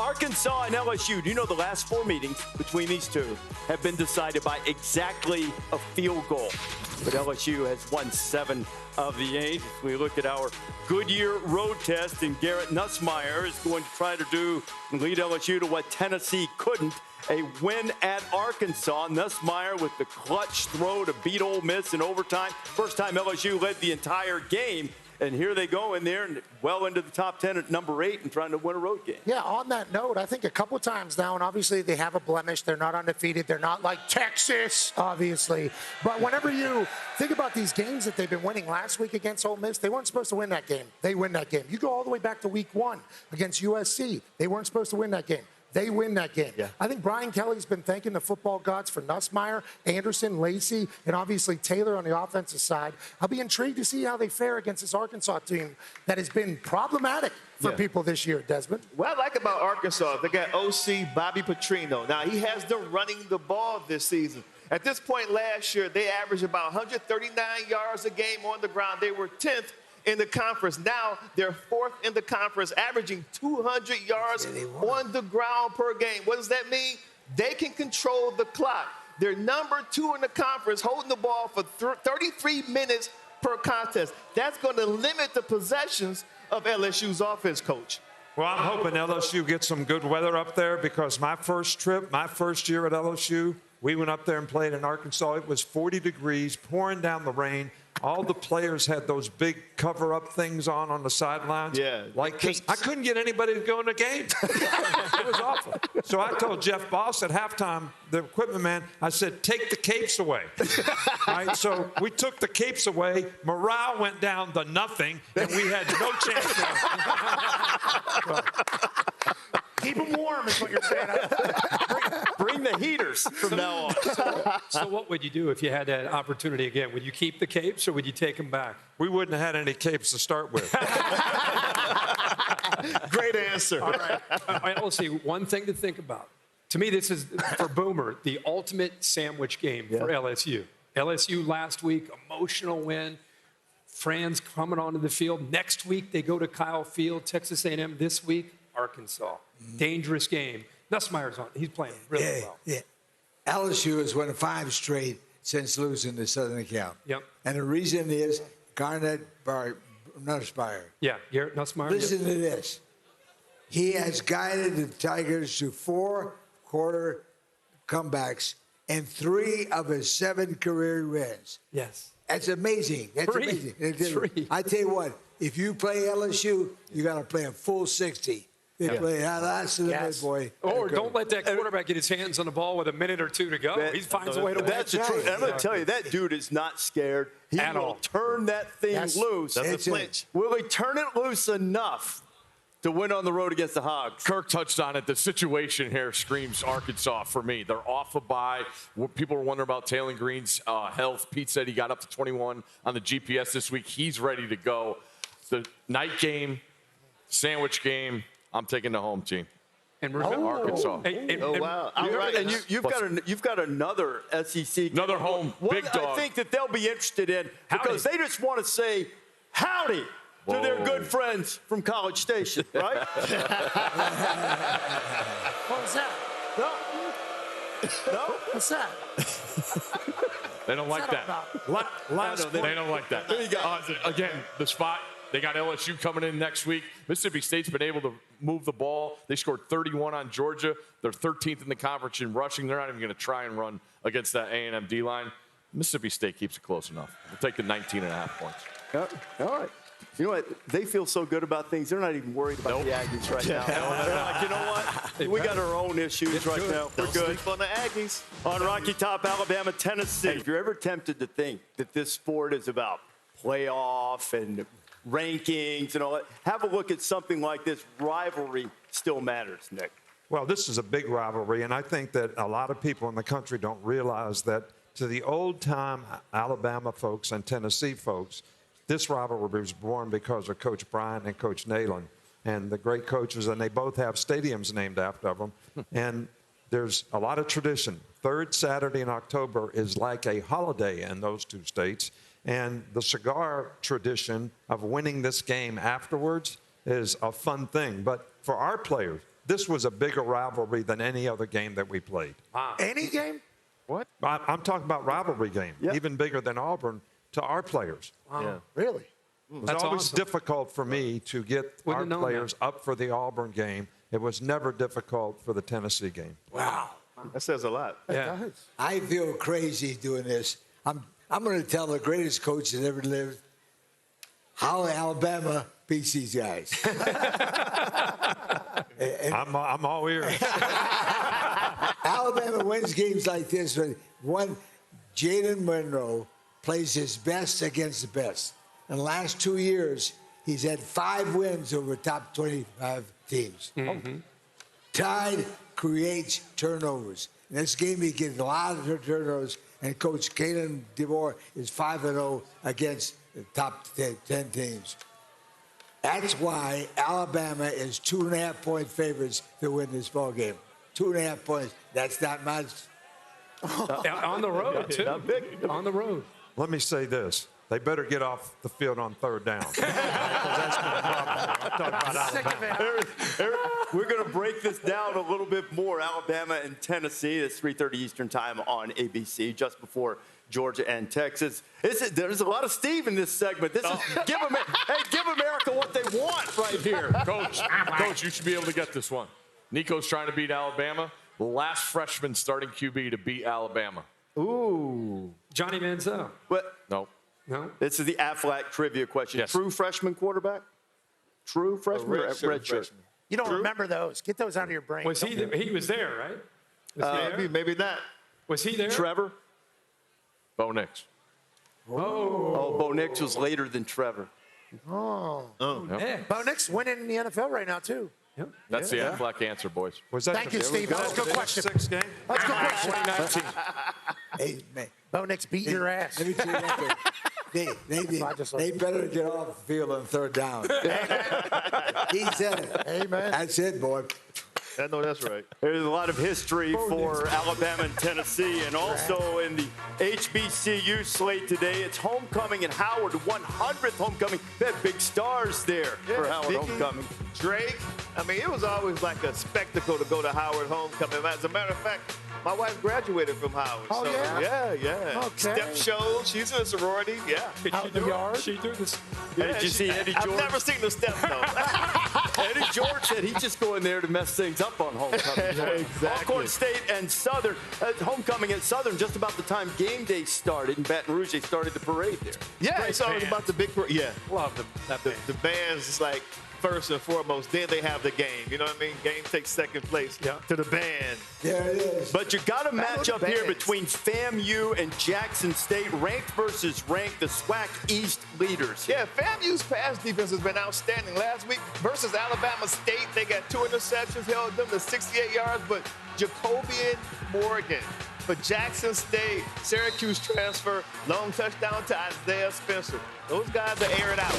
Arkansas and LSU, do you know the last 4 meetings between these two have been decided by exactly a field goal? But LSU has won 7 of the 8. We look at our Goodyear road test, and Garrett Nussmeier is going to try to lead LSU to what Tennessee couldn't, a win at Arkansas. Nussmeier with the clutch throw to beat Ole Miss in overtime. First time LSU led the entire game. And here they go in there and well into the top 10 at number 8 and trying to win a road game. Yeah, on that note, I think a couple times now, and obviously they have a blemish. They're not undefeated. They're not like Texas, obviously. But whenever you think about these games that they've been winning last week against Ole Miss, they weren't supposed to win that game. They win that game. You go all the way back to week 1 against USC. They weren't supposed to win that game. They win that game. Yeah. I think Brian Kelly's been thanking the football gods for Nussmeier, Anderson, Rece, and obviously Taylor on the offensive side. I'll be intrigued to see how they fare against this Arkansas team that has been problematic for people this year, Desmond. What I like about Arkansas, they got OC Bobby Petrino. Now, he has them running the ball this season. At this point last year, they averaged about 139 yards a game on the ground. They were 10th in the conference. Now they're 4th in the conference, averaging 200 yards on the ground per game. What does that mean? They can control the clock. They're number 2 in the conference, holding the ball for 33 minutes per contest. That's going to limit the possessions of LSU's offense, Coach. Well, I'm hoping LSU gets some good weather up there, because my first year at LSU, we went up there and played in Arkansas. It was 40 degrees, pouring down the rain. All the players had those big cover-up things on the sidelines. Yeah. Like this. I couldn't get anybody to go in the game. It was awful. So I told Jeff Boss at halftime, the equipment man, I said, take the capes away. Right? So we took the capes away. Morale went down to nothing, and we had no chance. Keep them warm is what you're saying. Bring the heaters from now on. So what would you do if you had that opportunity again? Would you keep the capes or would you take them back? We wouldn't have had any capes to start with. Great answer. All right, let's see. One thing to think about. To me, this is, for Boomer, the ultimate sandwich game for LSU. LSU last week, emotional win. Fran's coming onto the field. Next week, they go to Kyle Field, Texas A&M. This week, Arkansas. Dangerous game. Nussmeier's on. He's playing really well. Yeah. LSU has won 5 straight since losing to Southern Cal. Yep. And the reason is Garnett Nussmeier. Yeah, Garrett Nussmeier. Listen to this. He has guided the Tigers to 4 quarter comebacks and 3 of his 7 career wins. Yes. That's amazing. That's amazing. 3. I tell you what, if you play LSU, you got to play a full 60. They play that's the boy. Or don't let that quarterback get his hands on the ball with a minute or 2 to go. He finds a way to win. That's the truth. I'm going to tell you, that dude is not scared. He will turn that thing loose. Doesn't flinch. Will he turn it loose enough to win on the road against the Hogs? Kirk touched on it. The situation here screams Arkansas for me. They're off a bye. People are wondering about Taylor Green's health. Pete said he got up to 21 on the GPS this week. He's ready to go. The night game, sandwich game, I'm taking the home team. And we're Arkansas. Wow. And you've got another SEC. Another home big dog. I think that they'll be interested in, because they just want to say howdy to their good friends from College Station, right? What was that? No? What's that? They don't like that. They don't like that. Again, the spot. They got LSU coming in next week. Mississippi State's been able to move the ball. They scored 31 on Georgia. They're 13th in the conference in rushing. They're not even going to try and run against that A&M D-line. Mississippi State keeps it close enough. We'll take the 19.5 points. All right. You know what? They feel so good about things. They're not even worried about the Aggies right now. They're like, you know what? We got our own issues right now. We're good. Sleep on the Aggies. On Rocky Top, Alabama, Tennessee. If you're ever tempted to think that this sport is about playoff and rankings and all that, have a look at something like this. Rivalry still matters, Nick. Well, this is a big rivalry, and I think that a lot of people in the country don't realize that to the old-time Alabama folks and Tennessee folks, this rivalry was born because of Coach Bryant and Coach Nalen and the great coaches, and they both have stadiums named after them. And there's a lot of tradition. Third Saturday in October is like a holiday in those 2 states. And the cigar tradition of winning this game afterwards is a fun thing. But for our players, this was a bigger rivalry than any other game that we played. Any game? What? I'm talking about rivalry game, Yep. even bigger than Auburn to our players. Wow. Yeah. Really? It was That's always awesome. difficult for me to get Wouldn't our have known players up for the Auburn game. It was never difficult for the Tennessee game. Wow. That says a lot. Yeah. I feel crazy doing this. I'm going to tell the greatest coach that ever lived how Alabama beats these guys. I'm all ears. Alabama wins games like this when Jalen Milroe plays his best against the best. In the last 2 years, he's had 5 wins over top 25 teams. Tide creates turnovers. In this game, he gets a lot of turnovers, and Coach Kalen DeBoer is 5-0 against the top 10 teams. That's why Alabama is 2.5-point favorites to win this ball game. 2.5 points. That's not much. On the road, too. Not big. On the road. Let me say this. They better get off the field on third down. That's the problem. I'm talking about Alabama. Eric, we're going to break this down a little bit more. Alabama and Tennessee. It's 3:30 Eastern time on ABC, just before Georgia and Texas. There's a lot of Steve in this segment. This is give America what they want right here. Coach, you should be able to get this one. Nico's trying to beat Alabama. The last freshman starting QB to beat Alabama. Ooh. Johnny Manziel. What? No. No? This is the Aflac trivia question. Yes. True freshman quarterback? True freshman or red shirt? You don't remember those. Get those out of your brain. Was he? He was there, right? Was he there? Maybe not. Was he there? Trevor? Bo Nix. Oh, Bo Nix was later than Trevor. Next. Bo Nix winning in the NFL right now, too. Yep. That's the Aflac answer, boys. Was that Thank you, Steve. That's a good question. 6 game? That's a good question. 2019. Hey, man. Bo Nix beat your ass. Let me tell you one thing. They better get off the field on third down. He said it. Amen. That's it, boy. I know that's right. There's a lot of history for Alabama and Tennessee, and also in the HBCU slate today, it's homecoming in Howard, 100th homecoming. They had big stars there for Howard Vicky, homecoming. Drake. I mean, it was always like a spectacle to go to Howard homecoming. As a matter of fact, my wife graduated from Howard. Oh, so, yeah? Yeah. Okay. Step shows. She's in a sorority. Yeah. Out in the yard? She do this. Did you see Eddie I've George? never seen the step, though. Eddie George said he'd just go in there to mess things up on homecoming. Exactly. Alcorn State and Southern. Homecoming at Southern just about the time game day started in Baton Rouge. They started the parade there. Yeah, it's always band. about the big parade. Yeah. Love that band. The band's just like first and foremost. Then they have the game. You know what I mean? Game takes second place to the band. There it is. But you got a match up here bands. between FAMU and Jackson State, ranked versus ranked, the SWAC East leaders. Yeah, FAMU's pass defense has been outstanding. Last week versus Alabama State, they got 2 interceptions, held them to 68 yards, but Jacobian Morgan for Jackson State, Syracuse transfer, long touchdown to Isaiah Spencer. Those guys are airing out.